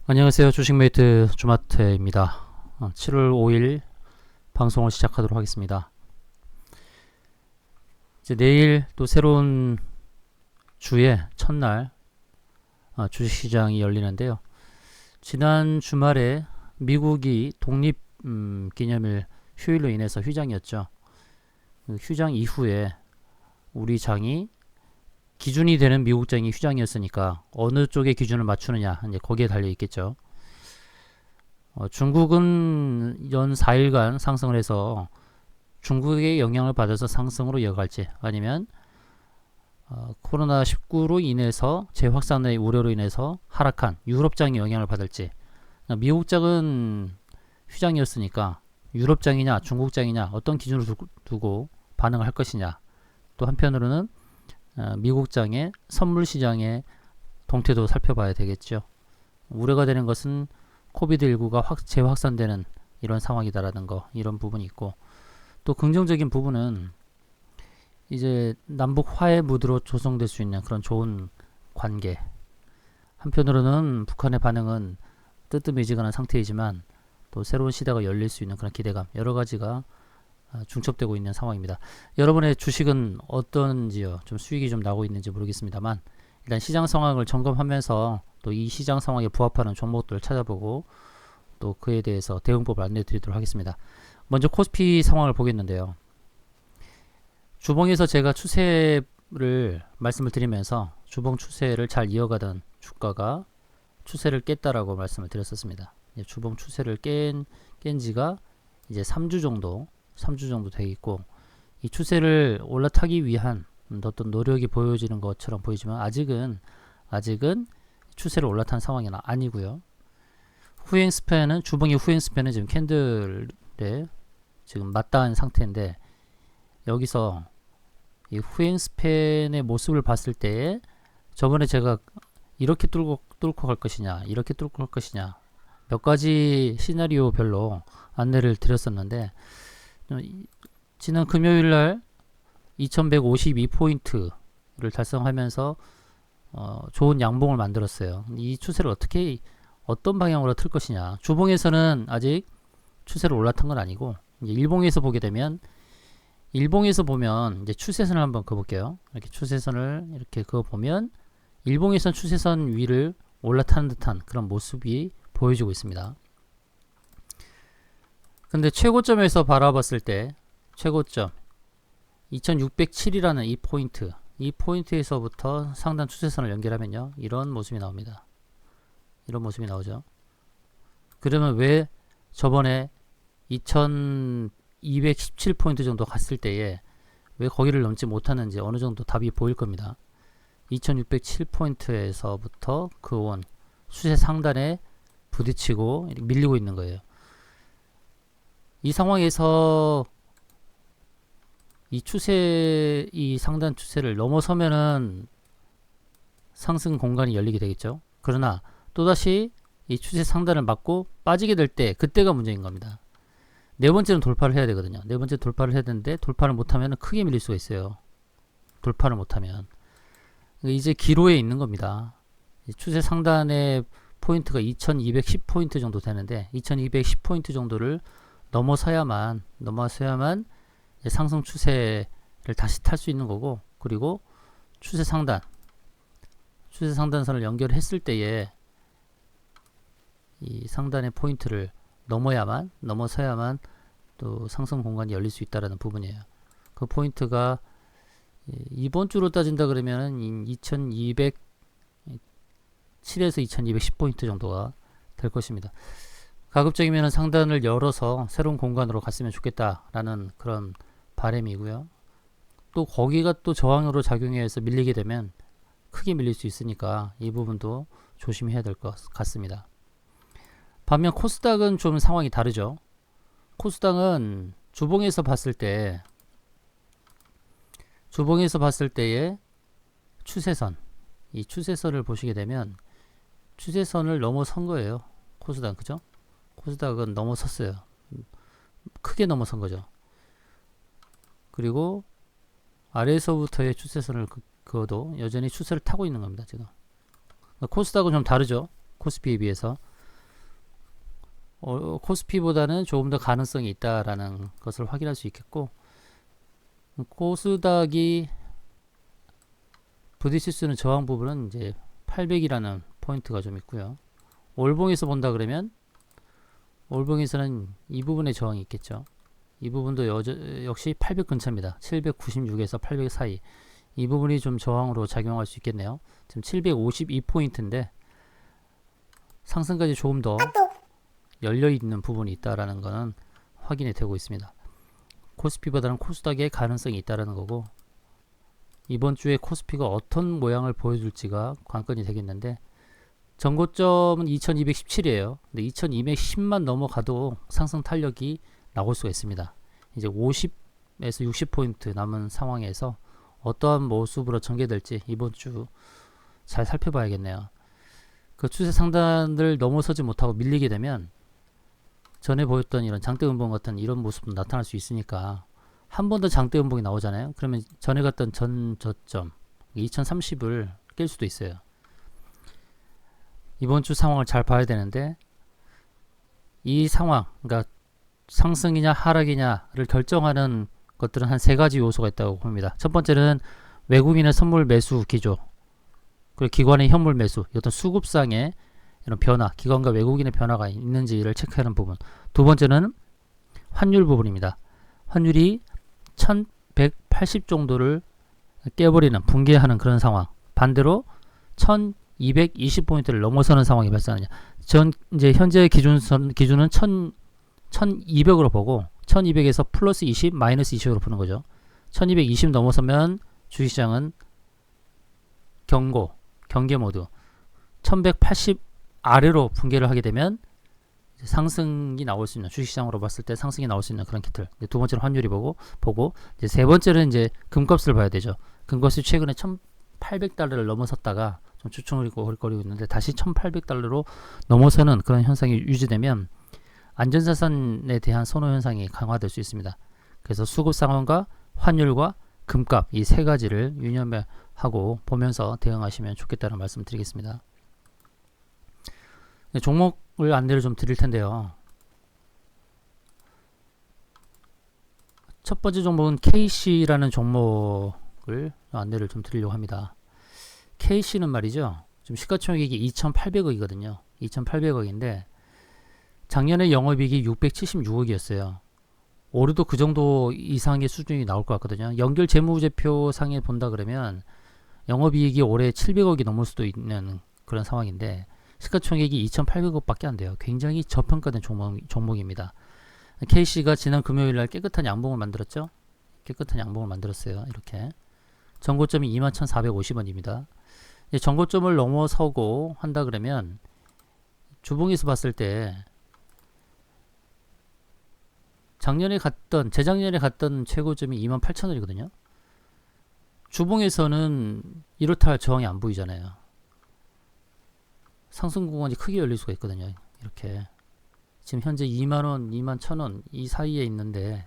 안녕하세요. 주식메이트 주마트입니다. 7월 5일 방송을 시작하도록 하겠습니다. 이제 내일 또 새로운 주의 첫날 주식시장이 열리는데요. 지난 주말에 미국이 독립 기념일 휴일로 인해서 휴장이었죠. 그 휴장 이후에 우리 장이 기준이 되는 미국 장이 휴장이었으니까 어느 쪽의 기준을 맞추느냐 이제 거기에 달려 있겠죠. 중국은 연 4일간 상승을 해서 중국의 영향을 받아서 상승으로 이어갈지 아니면 코로나19로 인해서 재확산의 우려로 인해서 하락한 유럽장이 영향을 받을지. 미국장은 휴장이었으니까 유럽장이냐 중국장이냐 어떤 기준을 두고 반응을 할 것이냐. 또 한편으로는 미국장의 선물시장의 동태도 살펴봐야 되겠죠. 우려가 되는 것은 코비드19가 재확산되는 이런 상황이다라는 거, 이런 부분이 있고, 또 긍정적인 부분은 이제 남북 화해 무드로 조성될 수 있는 그런 좋은 관계. 한편으로는 북한의 반응은 뜨뜻미지근한 상태이지만 또 새로운 시대가 열릴 수 있는 그런 기대감, 여러 가지가 중첩되고 있는 상황입니다. 여러분의 주식은 어떤지요? 좀 수익이 좀 나고 있는지 모르겠습니다만 일단 시장 상황을 점검하면서 또 이 시장 상황에 부합하는 종목들을 찾아보고 또 그에 대해서 대응법을 안내 드리도록 하겠습니다. 먼저 코스피 상황을 보겠는데요. 주봉에서 제가 추세를 말씀을 드리면서 주봉 추세를 잘 이어가던 주가가 추세를 깼다라고 말씀을 드렸었습니다. 주봉 추세를 깬 지가 이제 3주 정도 되어 있고, 이 추세를 올라타기 위한 어떤 노력이 보여지는 것처럼 보이지만 아직은 추세를 올라탄 상황이 아니고요. 후행 스팬은 주봉의 후행 스팬은 지금 캔들에 지금 맞닿은 상태인데, 여기서 이 후행 스팬의 모습을 봤을 때 저번에 제가 이렇게 뚫고 갈 것이냐 이렇게 뚫고 갈 것이냐 몇 가지 시나리오별로 안내를 드렸었는데, 지난 금요일날 2152포인트를 달성하면서 좋은 양봉을 만들었어요. 이 추세를 어떤 방향으로 틀 것이냐. 주봉에서는 아직 추세를 올라탄 건 아니고, 이제 일봉에서 보게 되면, 일봉에서 보면 이제 추세선을 한번 그어볼게요. 이렇게 추세선을 이렇게 그어보면 일봉에선 추세선 위를 올라타는 듯한 그런 모습이 보여지고 있습니다. 근데 최고점에서 바라봤을 때 최고점 2607이라는 이 포인트에서부터 상단 추세선을 연결하면요, 이런 모습이 나옵니다. 이런 모습이 나오죠. 그러면 왜 저번에 2217포인트 정도 갔을 때에 왜 거기를 넘지 못하는지 어느 정도 답이 보일 겁니다. 2607포인트에서부터 그온 추세 상단에 부딪히고 밀리고 있는 거예요. 이 상황에서 이 상단 추세를 넘어서면은 상승 공간이 열리게 되겠죠. 그러나 또다시 이 추세 상단을 맞고 빠지게 될 때, 그때가 문제인 겁니다. 네 번째는 돌파를 해야 되거든요. 네 번째 돌파를 해야 되는데 돌파를 못하면 크게 밀릴 수가 있어요. 돌파를 못하면 이제 기로에 있는 겁니다. 추세 상단의 포인트가 2210포인트 정도 되는데 2210포인트 정도를 넘어서야만 상승 추세를 다시 탈 수 있는 거고, 그리고 추세 상단선을 연결했을 때에 이 상단의 포인트를 넘어서야만 또 상승 공간이 열릴 수 있다라는 부분이에요. 그 포인트가 이번 주로 따진다 그러면 2207에서 2210포인트 정도가 될 것입니다. 가급적이면 상단을 열어서 새로운 공간으로 갔으면 좋겠다라는 그런 바람이고요. 또 거기가 또 저항으로 작용해서 밀리게 되면 크게 밀릴 수 있으니까 이 부분도 조심해야 될 것 같습니다. 반면 코스닥은 좀 상황이 다르죠. 코스닥은 주봉에서 봤을 때의 추세선, 이 추세선을 보시게 되면 추세선을 넘어선 거예요. 코스닥, 그죠? 코스닥은 넘어섰어요. 크게 넘어선 거죠. 그리고 아래에서부터의 추세선을 그어도 여전히 추세를 타고 있는 겁니다. 지금 코스닥은 좀 다르죠. 코스피에 비해서 코스피보다는 조금 더 가능성이 있다라는 것을 확인할 수 있겠고, 코스닥이 부딪힐 수 있는 저항 부분은 이제 800이라는 포인트가 좀 있고요. 월봉에서 본다 그러면 월봉에서는 이 부분에 저항이 있겠죠. 이 부분도 역시 800 근처입니다. 796에서 800 사이. 이 부분이 좀 저항으로 작용할 수 있겠네요. 지금 752포인트인데 상승까지 조금 더 열려있는 부분이 있다라는 것은 확인이 되고 있습니다. 코스피보다는 코스닥의 가능성이 있다라는 거고, 이번 주에 코스피가 어떤 모양을 보여줄지가 관건이 되겠는데, 전고점은 2217이에요. 근데 2210만 넘어가도 상승 탄력이 나올 수가 있습니다. 이제 50에서 60포인트 남은 상황에서 어떠한 모습으로 전개될지 이번 주 잘 살펴봐야겠네요. 그 추세 상단을 넘어서지 못하고 밀리게 되면 전에 보였던 이런 장대 음봉 같은 이런 모습도 나타날 수 있으니까, 한 번 더 장대 음봉이 나오잖아요. 그러면 전에 갔던 전 저점 2030을 깰 수도 있어요. 이번 주 상황을 잘 봐야 되는데, 이 상황, 그러니까 상승이냐 하락이냐를 결정하는 것들은 한 세 가지 요소가 있다고 봅니다. 첫 번째는 외국인의 선물 매수 기조, 그리고 기관의 현물 매수, 어떤 수급상의 이런 변화, 기관과 외국인의 변화가 있는지를 체크하는 부분. 두 번째는 환율 부분입니다. 환율이 1180 정도를 깨버리는, 붕괴하는 그런 상황. 반대로 1220포인트를 넘어서는 상황이 발생하느냐. 이제 현재 기준은 1200으로 보고, 1200에서 플러스 20, 마이너스 20으로 보는 거죠. 1220 넘어서면 주식시장은 경계 모드. 1180 아래로 붕괴를 하게 되면 상승이 나올 수 있는, 주식시장으로 봤을 때 상승이 나올 수 있는 그런 기틀. 두 번째는 환율이 보고 이제 세 번째는 이제 금값을 봐야 되죠. 금값이 최근에 1800달러를 넘어섰다가 좀 주춤거리고 있는데, 다시 1800달러로 넘어서는 그런 현상이 유지되면 안전자산에 대한 선호 현상이 강화될 수 있습니다. 그래서 수급 상황과 환율과 금값, 이 세 가지를 유념하고 보면서 대응하시면 좋겠다는 말씀 드리겠습니다. 종목을 안내를 좀 드릴 텐데요. 첫 번째 종목은 KC라는 종목을 안내를 좀 드리려고 합니다. KC는 말이죠, 지금 시가총액이 2,800억이거든요. 2,800억인데 작년에 영업이익이 676억이었어요. 올해도 그 정도 이상의 수준이 나올 것 같거든요. 연결 재무제표 상에 본다 그러면 영업이익이 올해 700억이 넘을 수도 있는 그런 상황인데, 시가총액이 2,800억밖에 안 돼요. 굉장히 저평가된 종목입니다. KC가 지난 금요일날 깨끗한 양봉을 만들었죠. 깨끗한 양봉을 만들었어요. 이렇게 전고점이 21,450원입니다. 전고점을 넘어서고 한다 그러면 주봉에서 봤을 때 재작년에 갔던 최고점이 28,000원이거든요. 주봉에서는 이렇다 할 저항이 안 보이잖아요. 상승 구간이 크게 열릴 수가 있거든요. 이렇게 지금 현재 2만원, 21,000원 이 사이에 있는데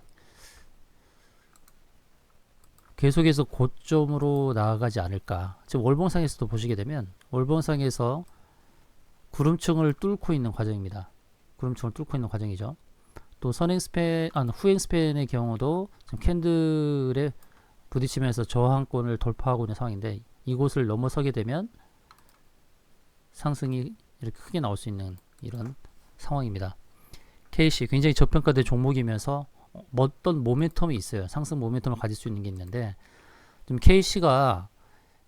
계속해서 고점으로 나아가지 않을까. 지금 월봉상에서도 보시게 되면 월봉상에서 구름층을 뚫고 있는 과정입니다. 구름층을 뚫고 있는 과정이죠. 또 후행 스팬의 경우도 지금 캔들에 부딪히면서 저항권을 돌파하고 있는 상황인데, 이곳을 넘어서게 되면 상승이 이렇게 크게 나올 수 있는 이런 상황입니다. KC 굉장히 저평가된 종목이면서 어떤 모멘텀이 있어요. 상승 모멘텀을 가질 수 있는 게 있는데, 좀 KC가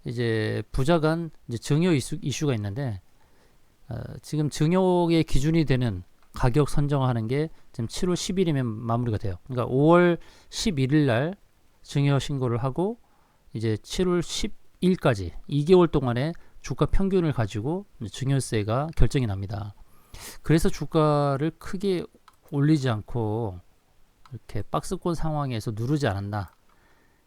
이제 부자간 이제 증여 이슈가 있는데, 지금 증여의 기준이 되는 가격 선정하는 게 지금 7월 10일이면 마무리가 돼요. 그러니까 5월 11일 날 증여 신고를 하고 이제 7월 10일까지 2개월 동안의 주가 평균을 가지고 증여세가 결정이 납니다. 그래서 주가를 크게 올리지 않고 이렇게 박스권 상황에서 누르지 않았나.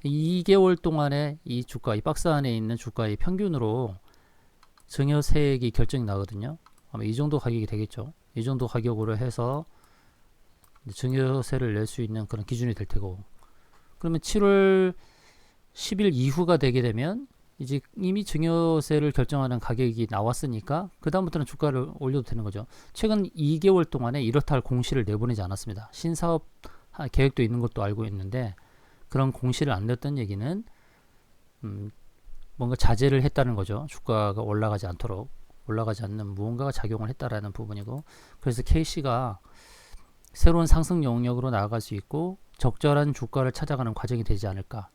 2개월 동안의 이 박스 안에 있는 주가의 평균으로 증여세액이 결정이 나거든요. 아마 이 정도 가격이 되겠죠. 이 정도 가격으로 해서 증여세를 낼 수 있는 그런 기준이 될 테고, 그러면 7월 10일 이후가 되게 되면 이제 이미 증여세를 결정하는 가격이 나왔으니까 그 다음부터는 주가를 올려도 되는 거죠. 최근 2개월 동안에 이렇다 할 공시를 내보내지 않았습니다. 신사업 계획도 있는 것도 알고 있는데 그런 공시를 안 냈던 얘기는 뭔가 자제를 했다는 거죠. 주가가 올라가지 않도록 올라가지 않는 무언가가 작용을 했다라는 부분이고, 그래서 K씨가 새로운 상승 영역으로 나아갈 수 있고 적절한 주가를 찾아가는 과정이 되지 않을까.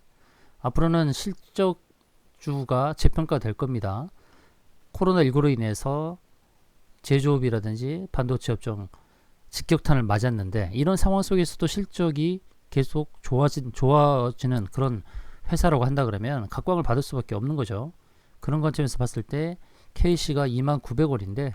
앞으로는 실적주가 재평가될 겁니다. 코로나19로 인해서 제조업이라든지 반도체 업종 직격탄을 맞았는데 이런 상황 속에서도 실적이 계속 좋아지는 그런 회사라고 한다 그러면 각광을 받을 수밖에 없는 거죠. 그런 관점에서 봤을 때 K씨가 29,900원인데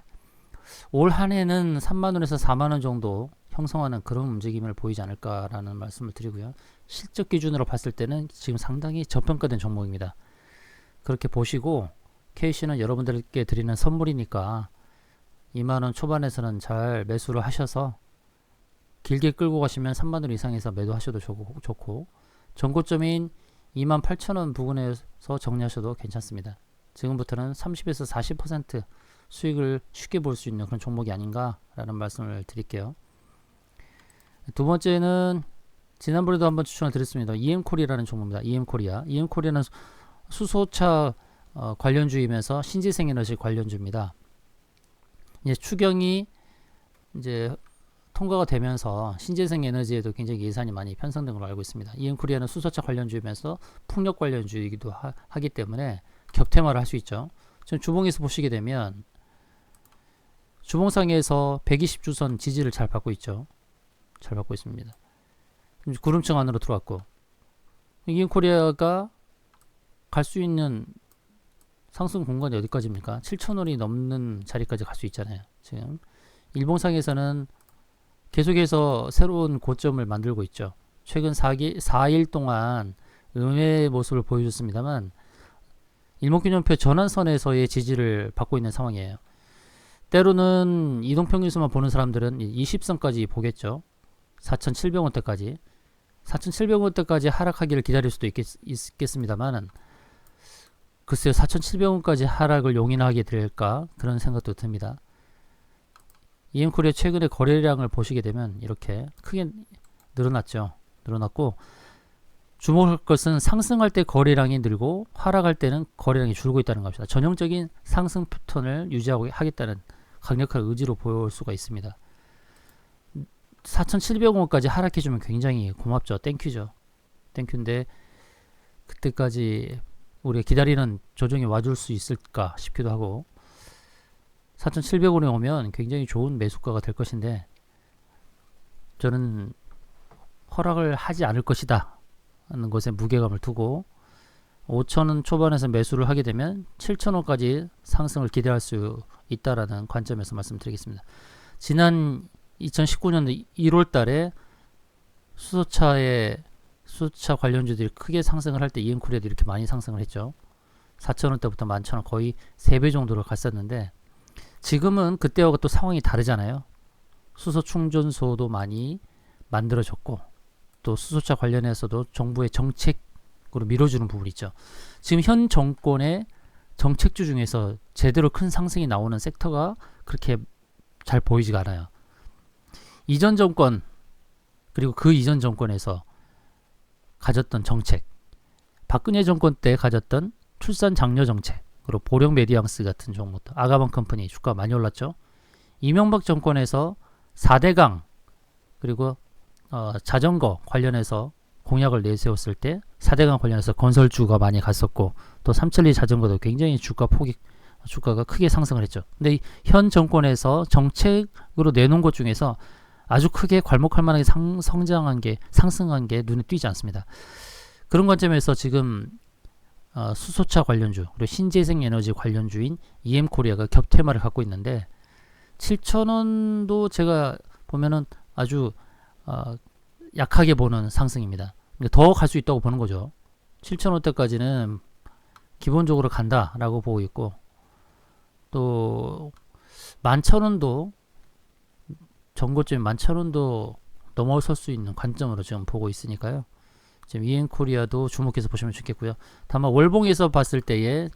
올 한 해는 3만원에서 4만원 정도 형성하는 그런 움직임을 보이지 않을까라는 말씀을 드리고요. 실적 기준으로 봤을 때는 지금 상당히 저평가된 종목입니다. 그렇게 보시고 K씨는 여러분들께 드리는 선물이니까 2만원 초반에서는 잘 매수를 하셔서 길게 끌고 가시면 3만원 이상에서 매도하셔도 좋고 전고점인 28,000원 부근에서 정리하셔도 괜찮습니다. 지금부터는 30에서 40% 수익을 쉽게 볼 수 있는 그런 종목이 아닌가라는 말씀을 드릴게요. 두 번째는 지난번에도 한번 추천을 드렸습니다. EM코리아라는 종목입니다. EM코리아는 수소차 관련주이면서 신재생에너지 관련주입니다. 이제 추경이 이제 통과가 되면서 신재생에너지에도 굉장히 예산이 많이 편성된 걸로 알고 있습니다. EM코리아는 수소차 관련주이면서 풍력 관련주이기도 하기 때문에 격퇴마를 할 수 있죠. 지금 주봉에서 보시게 되면 주봉상에서 120주선 지지를 잘 받고 있죠. 잘 받고 있습니다. 구름층 안으로 들어왔고 EM코리아가 갈 수 있는 상승 공간이 어디까지입니까? 7,000원이 넘는 자리까지 갈 수 있잖아요. 지금 일봉상에서는 계속해서 새로운 고점을 만들고 있죠. 최근 4일 동안 음의 모습을 보여줬습니다만 일목균형표 전환선에서의 지지를 받고 있는 상황이에요. 때로는 이동평균선만 보는 사람들은 20선까지 보겠죠. 4,700원대까지 4,700원대까지 하락하기를 기다릴 수도 있겠습니다만 글쎄요, 4,700원까지 하락을 용인하게 될까 그런 생각도 듭니다. EM코리아 최근의 거래량을 보시게 되면 이렇게 크게 늘어났고 주목할 것은 상승할 때 거래량이 늘고 하락할 때는 거래량이 줄고 있다는 것입니다. 전형적인 상승 패턴을 유지하고 하겠다는 강력한 의지로 볼 수가 있습니다. 4,700원까지 하락해주면 굉장히 고맙죠. 땡큐죠. 땡큐인데 그때까지 우리가 기다리는 조정이 와줄 수 있을까 싶기도 하고 4,700원에 오면 굉장히 좋은 매수가가 될 것인데 저는 허락을 하지 않을 것이다 하는 것에 무게감을 두고 5,000원 초반에서 매수를 하게 되면 7,000원까지 상승을 기대할 수 있다라는 관점에서 말씀드리겠습니다. 지난 2019년 1월 달에 수소차 관련주들이 크게 상승을 할 때 EM코리아도 이렇게 많이 상승을 했죠. 4,000원대부터 11,000원 거의 3배 정도로 갔었는데 지금은 그때와 또 상황이 다르잖아요. 수소 충전소도 많이 만들어졌고 또 수소차 관련해서도 정부의 정책으로 밀어주는 부분이 있죠. 지금 현 정권의 정책주 중에서 제대로 큰 상승이 나오는 섹터가 그렇게 잘 보이지가 않아요. 이전 정권 그리고 그 이전 정권에서 가졌던 정책, 박근혜 정권 때 가졌던 출산 장려 정책, 그리고 보령 메디앙스 같은 종목도 아가방 컴퍼니 주가 많이 올랐죠. 이명박 정권에서 4대강 그리고 자전거 관련해서 공약을 내세웠을 때 4대강 관련해서 건설주가 많이 갔었고 또 삼천리 자전거도 굉장히 주가가 크게 상승을 했죠. 근데 현 정권에서 정책으로 내놓은 것 중에서 아주 크게 괄목할 만하게 상승한 게 눈에 띄지 않습니다. 그런 관점에서 지금 수소차 관련주 그리고 신재생에너지 관련주인 EM코리아가 격퇴마를 갖고 있는데 7,000원도 제가 보면은 아주 약하게 보는 상승입니다. 더 갈 수 있다고 보는 거죠. 7,000원대까지는 기본적으로 간다라고 보고 있고 또 11,000원도 전고점 11,000원도 넘어설 수 있는 관점으로 지금 보고 있으니까요. 지금 EM코리아도 주목해서 보시면 좋겠고요. 다만 월봉에서 봤을 때에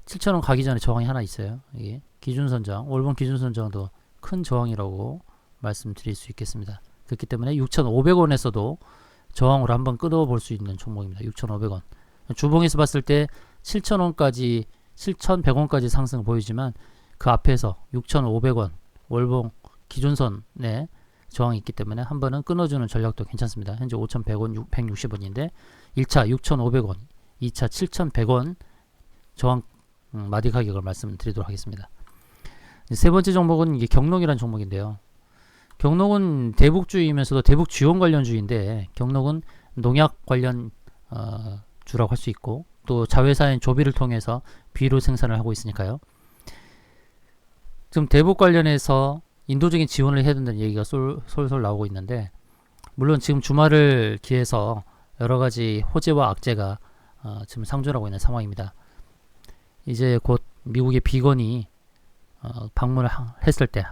7,000원 가기 전에 저항이 하나 있어요. 이게 기준선정, 월봉 기준선정도 큰 저항이라고 말씀드릴 수 있겠습니다. 그렇기 때문에 6,500원에서도 저항으로 한번 끊어볼 수 있는 종목입니다. 6,500원. 주봉에서 봤을 때 7,000원까지 7,100원까지 상승 보이지만 그 앞에서 6,500원 월봉 기준선에 저항이 있기 때문에 한 번은 끊어주는 전략도 괜찮습니다. 현재 5,100원, 160원인데 1차 6,500원, 2차 7,100원 저항 마디 가격을 말씀드리도록 하겠습니다. 세 번째 종목은 이게 경록이라는 종목인데요. 경록은 대북주이면서도 대북 지원 관련주인데 경록은 농약 관련 주라고 할 수 있고 또 자회사인 조비를 통해서 비료 생산을 하고 있으니까요. 지금 대북 관련해서 인도적인 지원을 해야 된다는 얘기가 솔솔 나오고 있는데 물론 지금 주말을 기해서 여러가지 호재와 악재가 지금 상존하고 있는 상황입니다. 이제 곧 미국의 비건이 방문을 했을 때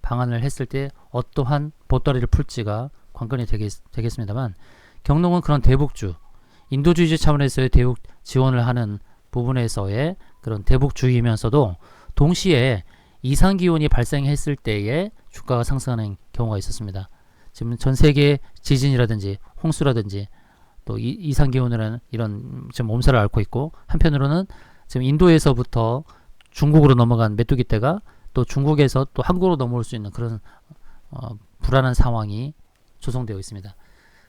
방한을 했을 때 어떠한 보따리를 풀지가 관건이 되겠습니다만 경록은 그런 대북주 인도주의 차원에서의 대북 지원을 하는 부분에서의 그런 대북주의면서도 동시에 이상기온이 발생했을 때에 주가가 상승하는 경우가 있었습니다. 지금 전 세계 지진이라든지 홍수라든지 또 이상기온이라는 이런 지금 몸살을 앓고 있고 한편으로는 지금 인도에서부터 중국으로 넘어간 메뚜기 떼가 또 중국에서 또 한국으로 넘어올 수 있는 그런 불안한 상황이 조성되어 있습니다.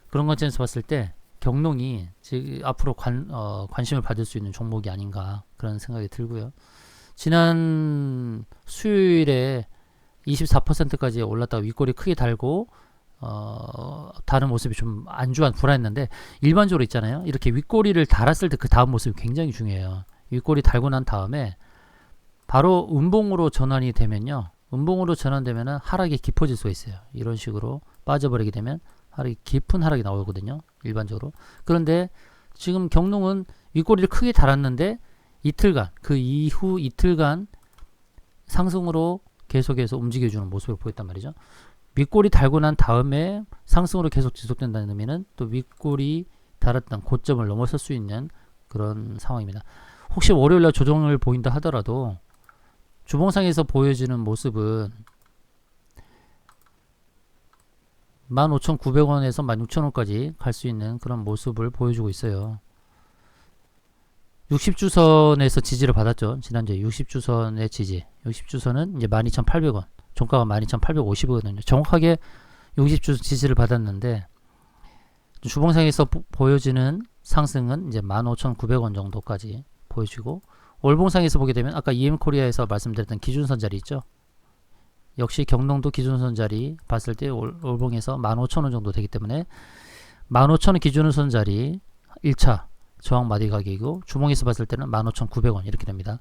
그런 관점에서 봤을 때 경록이 지금 앞으로 관심을 받을 수 있는 종목이 아닌가 그런 생각이 들고요. 지난 수요일에 24%까지 올랐다가 윗골이 크게 달고 다른 모습이 좀 안주한 불안했는데 일반적으로 있잖아요. 이렇게 윗꼬리를 달았을 때 그 다음 모습이 굉장히 중요해요. 윗꼬리 달고 난 다음에 바로 음봉으로 전환이 되면요. 음봉으로 전환되면 하락이 깊어질 수가 있어요. 이런 식으로 빠져버리게 되면 깊은 하락이 나오거든요. 일반적으로. 그런데 지금 경록은 윗꼬리를 크게 달았는데 이틀간 그 이후 이틀간 상승으로 계속해서 움직여주는 모습을 보였단 말이죠. 윗꼬리 달고 난 다음에 상승으로 계속 지속된다는 의미는 또 윗꼬리 달았던 고점을 넘어설 수 있는 그런 상황입니다. 혹시 월요일날 조정을 보인다 하더라도 주봉상에서 보여지는 모습은 15,900원에서 16,000원까지 갈 수 있는 그런 모습을 보여주고 있어요. 60주선에서 지지를 받았죠. 지난주에 60주선의 지지. 60주선은 이제 12,800원. 종가가 12,850원이거든요. 정확하게 60주선 지지를 받았는데 주봉상에서 보여지는 상승은 이제 15,900원 정도까지 보여주고 월봉상에서 보게 되면 아까 EM코리아에서 말씀드렸던 기준선 자리 있죠. 역시 경록도 기준선 자리 봤을 때 월봉에서 15,000원 정도 되기 때문에 15,000원 기준선 자리 1차 저항 마디 가격이고 주봉에서 봤을 때는 15,900원 이렇게 됩니다.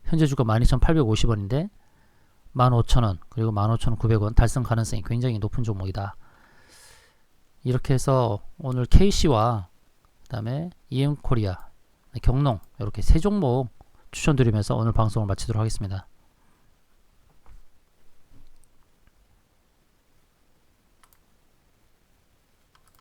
현재 주가 12,850원인데 15,000원 그리고 15,900원 달성 가능성이 굉장히 높은 종목이다. 이렇게 해서 오늘 KC와 그 다음에 EM코리아, 경록 이렇게 세 종목 추천드리면서 오늘 방송을 마치도록 하겠습니다.